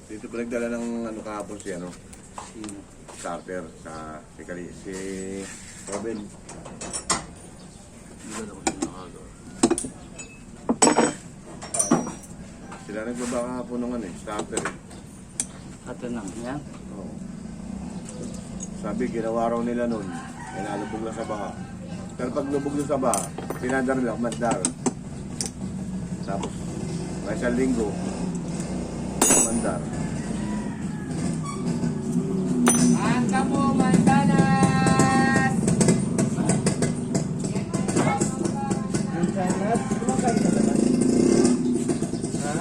Dito pa nagdala ng ano kahapon si ano, Sino? starter sa si Robin. Hindi ko na nakagawa. Sila nagbaba kahapon ng ano starter eh. Ato lang, yan. Oo. Sabi, ginawa raw nila nun, nalubog na sa baha. Pero pag lubog na sa baha, pinandar nila, mandar. Tapos, may isang linggo, mandar. Mangga po, mandanas! Mansanas? Kumakain ka naman? Ha?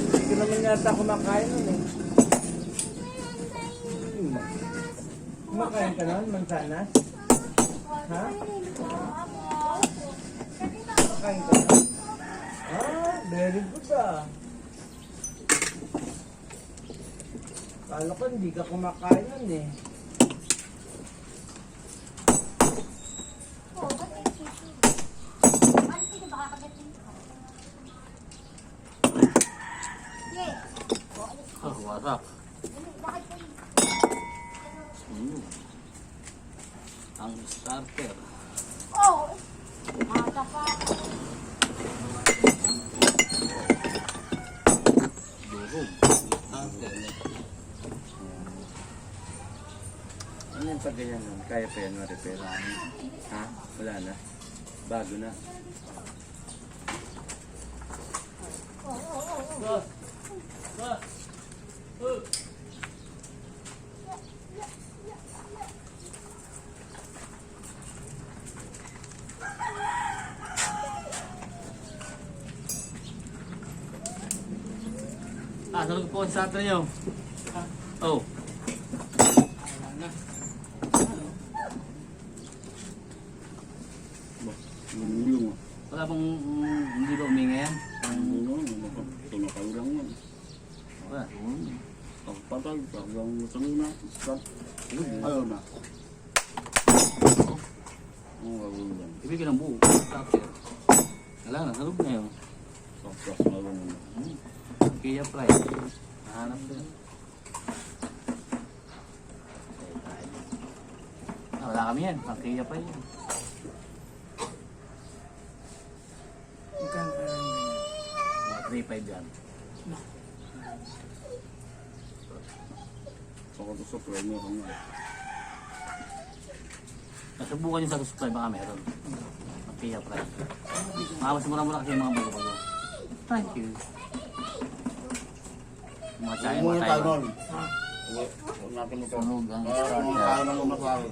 Hindi ko naman yata kumakain nun eh. Kumakain ka naman, mansanas? Ha? Kumakain ka naman? Ah, very good ah. Kala ko hindi ka kumakain nun eh. Oh, wasak. Ang starter. Oh, mata pa. Durog. Starter. Ano yung pag ganyan nun? Kaya pa yan ma-repair? Ha? Wala na? Bago na? Ah, salog po ang starter nyo. Oh. Yung Wala bang hindi ba uminga yan? tumakal lang yan. Wala. Pagpatay, hanggang sanina, start. Ayaw na. Ang gagawin lang. Ibigay ng buo. Starter. Wala na, salog na yun. Tapos na lang. Kaya price. Nahanap ko yan. Ah, wala kami yan. Ang kaya pa yan. Magkano ka lang ganyan? Mga 3.5 yan. Saka ito sa premier ko nga. Nasubukan yung sa supply baka meron. Ang kaya price. Mawas mura-mura kasi yung mga bago-bago. Thank you. Mga China, mga Taiwan. Huwag natin ito. Sunog ang Mga starter. tayo ng mamasahal.